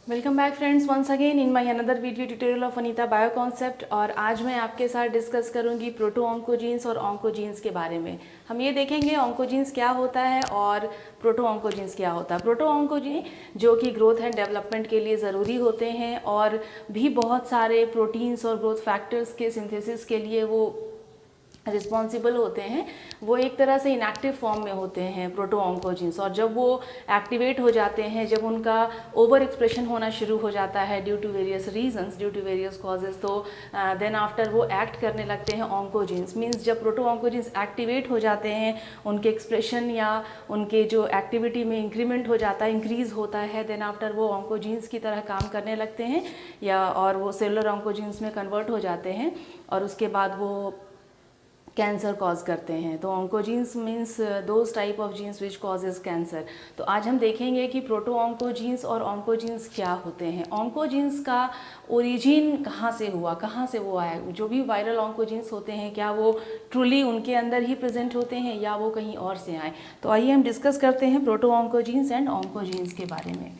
Welcome back friends once again in my another video tutorial of Anita bio concept. और आज मैं आपके साथ डिस्कस करूंगी प्रोटो ऑन्कोजीन्स और ऑन्कोजीन्स के बारे में। हम ये देखेंगे ऑन्कोजीन्स क्या होता है और प्रोटो ऑन्कोजीन्स क्या होता है। प्रोटो ऑन्कोजीन जो कि ग्रोथ एंड डेवलपमेंट के लिए ज़रूरी होते हैं और भी बहुत सारे प्रोटीन्स और ग्रोथ फैक्टर्स के सिंथेसिस के लिए वो रिस्पॉन्सिबल होते हैं, वो एक तरह से इनएक्टिव फॉर्म में होते हैं प्रोटो ऑन्कोजीन्स। और जब वो एक्टिवेट हो जाते हैं, जब उनका ओवर एक्सप्रेशन होना शुरू हो जाता है due to various reasons, due to various causes, तो देन आफ्टर वो एक्ट करने लगते हैं ऑन्कोजीन्स। मीन्स जब प्रोटो ऑन्कोजीन्स एक्टिवेट हो जाते हैं, उनके एक्सप्रेशन या उनके जो एक्टिविटी में इंक्रीमेंट हो जाता है, इंक्रीज होता है, देन आफ्टर वो ऑन्कोजीन्स की तरह काम करने लगते हैं या और वो सेलुलर ऑन्कोजीन्स में कन्वर्ट हो जाते हैं और उसके बाद वो कैंसर कॉज करते हैं। तो oncogenes means those type of jeans which causes cancer. तो आज हम देखेंगे कि प्रोटो ऑन्कोजीन्स और ऑन्कोजीन्स क्या होते हैं, ऑन्कोजीन्स का ओरिजिन कहाँ से हुआ, कहाँ से वो आया। जो भी वायरल ऑन्कोजीन्स होते हैं, क्या वो ट्रूली उनके अंदर ही प्रेजेंट होते हैं या वो कहीं और से आए। तो आइए हम डिस्कस करते हैं प्रोटो ऑन्कोजीन्स एंड ऑन्कोजीन्स के बारे में।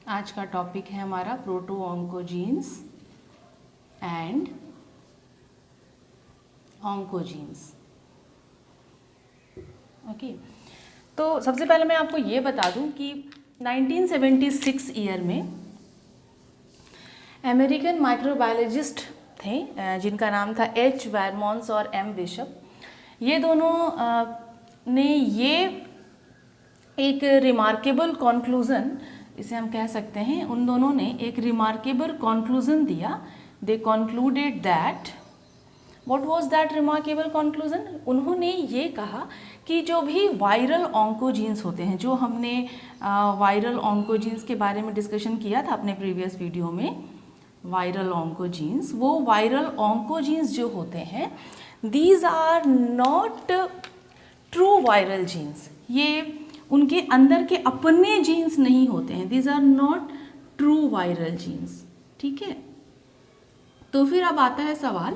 आज का टॉपिक है हमारा proto oncogenes and oncogenes. Okay, तो सबसे पहले मैं आपको ये बता दूं कि 1976 ईयर में अमेरिकन माइक्रोबायोलॉजिस्ट थे जिनका नाम था एच वैरमॉन्स और एम बिशप। ये दोनों ने ये एक रिमार्केबल कॉन्क्लूज़न, इसे हम कह सकते हैं, उन दोनों ने एक रिमार्केबल कॉन्क्लूज़न दिया। They concluded that, what was that remarkable conclusion? उन्होंने ये कहा कि जो भी वायरल ऑन्कोजीन्स होते हैं, जो हमने वायरल ऑन्कोजीन्स के बारे में डिस्कशन किया था अपने प्रीवियस वीडियो में, वायरल ऑन्कोजीन्स, वो वायरल ऑन्कोजीन्स जो होते हैं, these are not true viral genes. ये उनके अंदर के अपने जीन्स नहीं होते हैं। These are not true viral genes. ठीक है, तो फिर अब आता है सवाल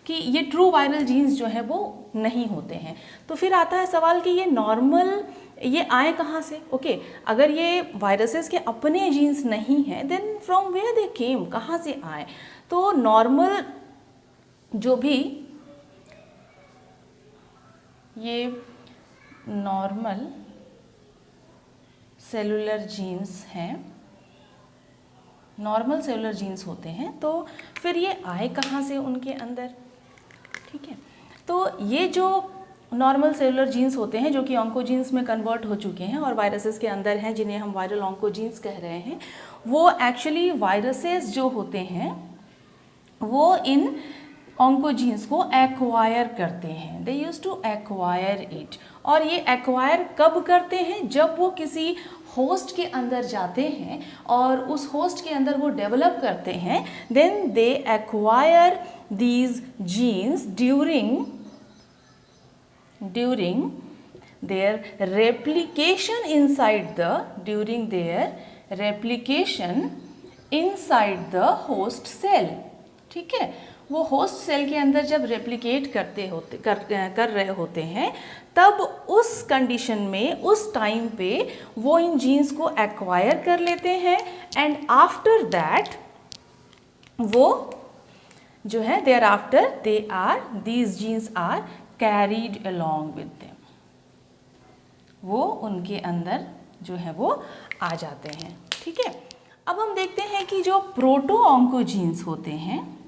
कि ये ट्रू वायरल जीन्स जो है वो नहीं होते हैं। तो फिर आता है सवाल कि ये नॉर्मल, ये आए कहाँ से? ओके, अगर ये वायरसेस के अपने जीन्स नहीं हैं, देन फ्रॉम वेयर दे केम, कहाँ से आए? तो नॉर्मल जो भी ये नॉर्मल सेलुलर जीन्स हैं, नॉर्मल सेलुलर जीन्स होते हैं, तो फिर ये आए कहाँ से उनके अंदर? ठीक है, तो ये जो नॉर्मल सेलुलर जीन्स होते हैं जो कि ऑन्कोजीन्स में कन्वर्ट हो चुके हैं और वायरसेस के अंदर हैं, जिन्हें हम वायरल ऑन्कोजीन्स कह रहे हैं, वो एक्चुअली वायरसेस जो होते हैं वो इन ऑन्कोजीन्स को एक्वायर करते हैं। दे यूज टू एक्वायर इट। और ये एक्वायर कब करते हैं? जब वो किसी होस्ट के अंदर जाते हैं और उस होस्ट के अंदर वो डेवलप करते हैं, then they acquire these genes during their replication inside the host cell। ठीक है, वो होस्ट सेल के अंदर जब रेप्लिकेट कर रहे होते हैं, तब उस कंडीशन में, उस टाइम पे वो इन जीन्स को एक्वायर कर लेते हैं एंड आफ्टर दैट वो जो है there after these genes are carried along with them. वो उनके अंदर जो है वो आ जाते हैं। ठीक है, अब हम देखते हैं कि जो प्रोटो ऑन्कोजीन्स होते हैं,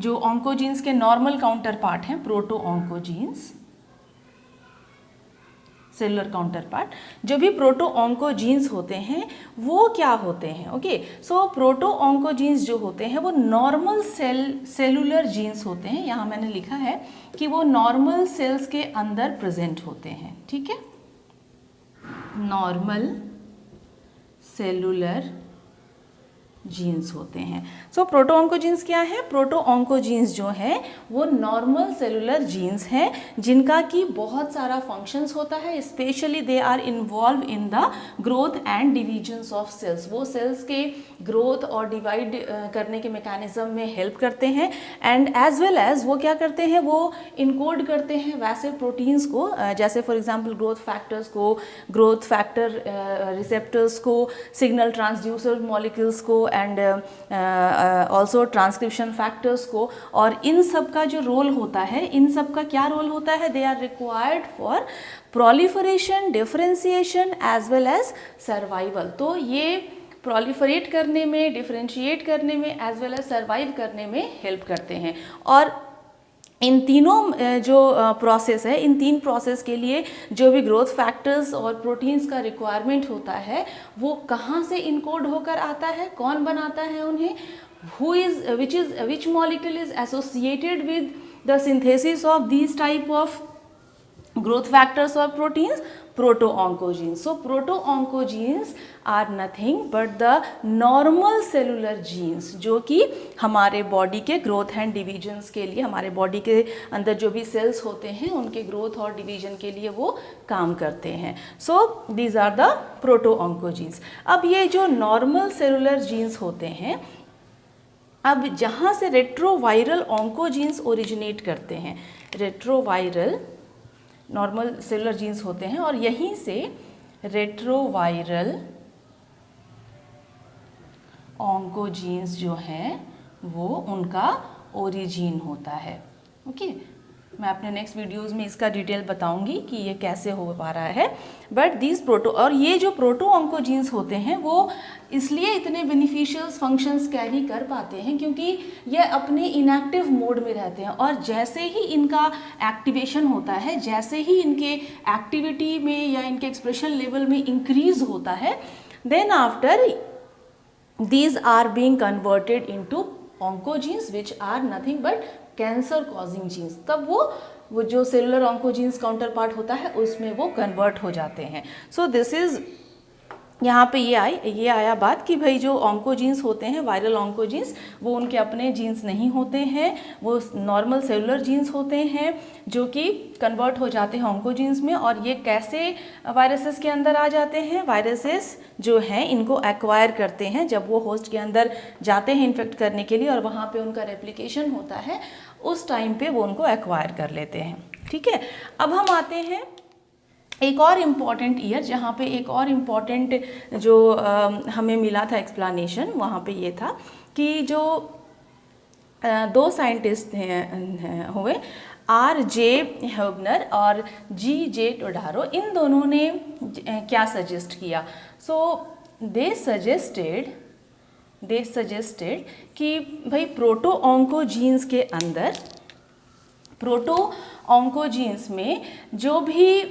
जो ऑन्कोजीन्स के नॉर्मल काउंटर पार्ट हैं, proto oncogenes, cellular counter part, जो भी प्रोटो ऑन्कोजीन्स होते हैं वो क्या होते हैं? ओके, सो प्रोटो ऑन्कोजीन्स जो होते हैं वो नॉर्मल सेलुलर जीन्स होते हैं। यहाँ मैंने लिखा है कि वो नॉर्मल सेल्स के अंदर प्रेजेंट होते हैं। ठीक है, नॉर्मल सेलुलर जीन्स होते हैं। सो प्रोटो ऑन्कोजीन्स क्या है? प्रोटो ऑन्कोजीन्स जो है वो नॉर्मल सेलुलर जीन्स हैं जिनका कि बहुत सारा फंक्शंस होता है। Specially they are involve in the growth and divisions of cells. वो सेल्स के ग्रोथ और डिवाइड करने के मैकेनिज्म में हेल्प करते हैं एंड एज वेल एज वो क्या करते हैं, वो इनकोड करते हैं वैसे प्रोटीन्स को, जैसे फॉर एग्जांपल ग्रोथ फैक्टर्स को, ग्रोथ फैक्टर रिसेप्टर्स को, सिग्नल ट्रांसड्यूसर मॉलिक्यूल्स को एंड ऑल्सो ट्रांसक्रिप्शन फैक्टर्स को। और इन सब का जो रोल होता है, इन सब का क्या रोल होता है? They are required for proliferation, differentiation as well as survival. तो ये प्रोलिफरेट करने में, डिफरेंशिएट करने में एज वेल एज सर्वाइव करने में हेल्प करते हैं। और इन तीनों जो प्रोसेस है, इन तीन प्रोसेस के लिए जो भी ग्रोथ फैक्टर्स और प्रोटीन्स का रिक्वायरमेंट होता है वो कहाँ से इनकोड होकर आता है, कौन बनाता है उन्हें, which molecule is associated with the synthesis of these type of growth factors or proteins? Proto-oncogenes. So proto-oncogenes are nothing but the normal cellular genes जो कि हमारे बॉडी के ग्रोथ एंड डिवीजन्स के लिए, हमारे बॉडी के अंदर जो भी सेल्स होते हैं उनके ग्रोथ और डिवीजन के लिए वो काम करते हैं। So these are the proto oncogenes. अब ये जो नॉर्मल सेलुलर जीन्स होते हैं, अब जहाँ से रेट्रोवायरल ऑन्कोजीन्स ओरिजिनेट करते हैं, रेट्रोवायरल नॉर्मल सेलुलर जीन्स होते हैं और यहीं से रेट्रोवायरल ऑन्कोजीन्स जो हैं वो उनका ओरिजिन होता है। ओके, मैं अपने नेक्स्ट वीडियोस में इसका डिटेल बताऊंगी कि ये कैसे हो पा रहा है। बट दीज प्रोटो, और ये जो प्रोटो ऑन्कोजीन्स होते हैं वो इसलिए इतने बेनिफिशियल फंक्शंस कैरी कर पाते हैं क्योंकि ये अपने इनएक्टिव मोड में रहते हैं और जैसे ही इनका एक्टिवेशन होता है, जैसे ही इनके एक्टिविटी में या इनके एक्सप्रेशन लेवल में इंक्रीज होता है, then after these are being converted into oncogenes which are nothing but cancer causing genes। तब वो जो सेलुलर ऑन्कोजीन्स काउंटर पार्ट होता है उसमें वो कन्वर्ट हो जाते हैं। सो दिस इज, यहाँ पे ये आया बात कि भाई जो ऑन्कोजीन्स होते हैं, वायरल ऑन्कोजीन्स, वो उनके अपने जीन्स नहीं होते हैं, वो नॉर्मल सेलुलर जीन्स होते हैं जो कि कन्वर्ट हो जाते हैं ऑन्कोजीन्स में। और ये कैसे वायरसेस के अंदर आ जाते हैं? वायरसेस जो हैं इनको एक्वायर करते हैं जब वो होस्ट के अंदर जाते हैं इन्फेक्ट करने के लिए और वहाँ पे उनका रेप्लिकेशन होता है, उस टाइम पे वो उनको एक्वायर कर लेते हैं। ठीक है, अब हम आते हैं एक और इम्पॉर्टेंट ईयर जहाँ पे एक और इम्पॉर्टेंट जो हमें मिला था एक्सप्लेनेशन, वहाँ पे ये था कि जो दो साइंटिस्ट हुए R.J. हेबनर और G.J. टोडारो, इन दोनों ने क्या सजेस्ट किया? सो दे सजेस्टेड कि भाई प्रोटो ऑन्कोजीन्स के अंदर, प्रोटो ऑन्कोजीन्स में जो भी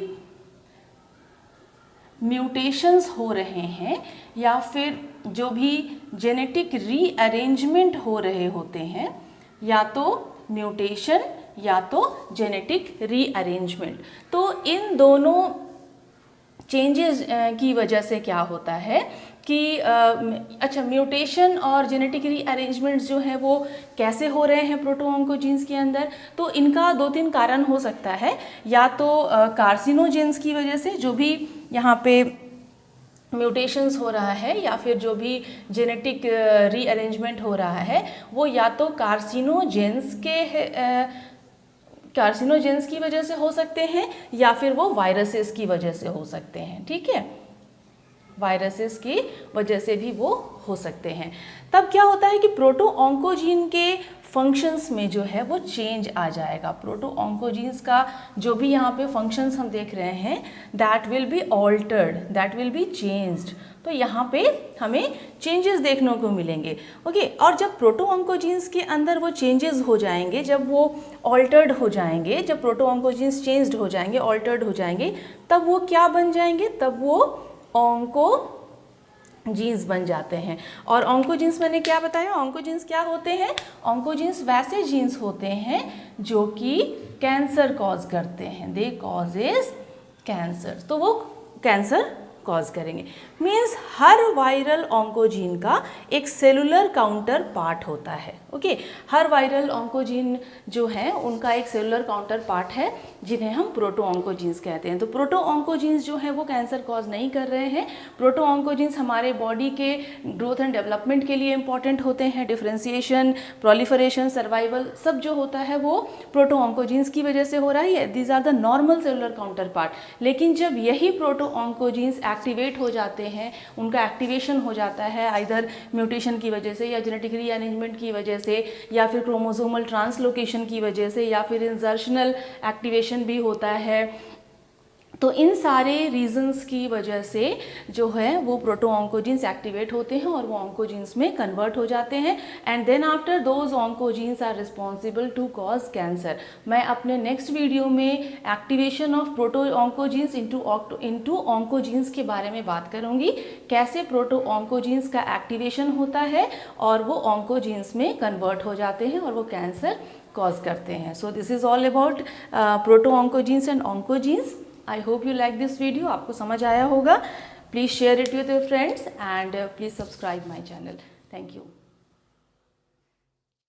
म्यूटेशंस हो रहे हैं या फिर जो भी जेनेटिक रीअरेंजमेंट हो रहे होते हैं, या तो म्यूटेशन या तो जेनेटिक रीअरेंजमेंट, तो इन दोनों चेंजेस की वजह से क्या होता है कि अच्छा, म्यूटेशन और जेनेटिक रीअरेंजमेंट्स जो है वो कैसे हो रहे हैं प्रोटो ऑन्कोजीन्स के अंदर? तो इनका 2-3 कारण हो सकता है। या तो कार्सिनोजेंस की वजह से, जो भी यहाँ पे म्यूटेशंस हो रहा है या फिर जो भी जेनेटिक रीअरेंजमेंट हो रहा है वो या तो कार्सिनोजेंस की वजह से हो सकते हैं या फिर वो वायरसेस की वजह से हो सकते हैं। ठीक है, वायरसेस की वजह से भी वो हो सकते हैं। तब क्या होता है कि प्रोटो ऑन्कोजीन के फंक्शंस में जो है वो चेंज आ जाएगा। प्रोटो ऑन्कोजीन्स का जो भी यहाँ पे फंक्शंस हम देख रहे हैं, that will be altered, that will be changed. तो यहाँ पे हमें चेंजेस देखने को मिलेंगे। ओके, और जब प्रोटो ऑन्कोजीन्स के अंदर वो चेंजेस हो जाएंगे, जब वो ऑल्टर्ड हो जाएंगे, जब प्रोटो ऑन्कोजीन्स चेंज्ड हो जाएंगे, ऑल्टर्ड हो जाएंगे, तब वो क्या बन जाएंगे? तब वो ऑन्कोजीन्स बन जाते हैं। और ऑन्कोजीन्स मैंने क्या बताया? ऑन्कोजीन्स क्या होते हैं? ऑन्कोजीन्स वैसे जीन्स होते हैं जो कि कैंसर कॉज करते हैं, दे कॉजेज कैंसर, तो वो कैंसर कॉज करेंगे। मीन्स हर वायरल ऑन्कोजीन का एक सेलुलर काउंटर पार्ट होता है। ओके, हर वायरल ऑन्कोजीन जो है उनका एक सेलुलर काउंटर पार्ट है जिन्हें हम प्रोटो ऑन्कोजीन्स कहते हैं। तो प्रोटो ऑन्कोजीन्स जो है वो कैंसर कॉज नहीं कर रहे हैं। प्रोटो ऑन्कोजीन्स हमारे बॉडी के ग्रोथ एंड डेवलपमेंट के लिए इंपॉर्टेंट होते हैं। डिफरेंशिएशन, प्रोलिफरेशन, सर्वाइवल सब जो होता है वो प्रोटो ऑन्कोजीन्स की वजह से हो रहा है। These are the normal cellular counterpart. लेकिन जब यही प्रोटो ऑन्कोजीन्स एक्टिवेट हो जाते हैं, उनका एक्टिवेशन हो जाता है आइदर म्यूटेशन की वजह से या जेनेटिक रीअरेंजमेंट की वजह से या फिर क्रोमोसोमल ट्रांसलोकेशन की वजह से या फिर इंसर्शनल एक्टिवेशन भी होता है, तो इन सारे रीजंस की वजह से जो है वो प्रोटो ऑन्कोजीन्स एक्टिवेट होते हैं और वो ऑन्कोजीन्स में कन्वर्ट हो जाते हैं and then after those oncogenes are responsible to cause cancer. मैं अपने नेक्स्ट वीडियो में activation of proto oncogenes into oncogenes के बारे में बात करूंगी, कैसे प्रोटो ऑन्कोजीन्स का एक्टिवेशन होता है और वो ऑन्कोजीन्स में कन्वर्ट हो जाते हैं और वो कैंसर कॉज करते हैं। So this is all about proto oncogenes and oncogenes. I hope you like this video, आपको समझ आया होगा। Please share it with your friends and please subscribe my channel. Thank you.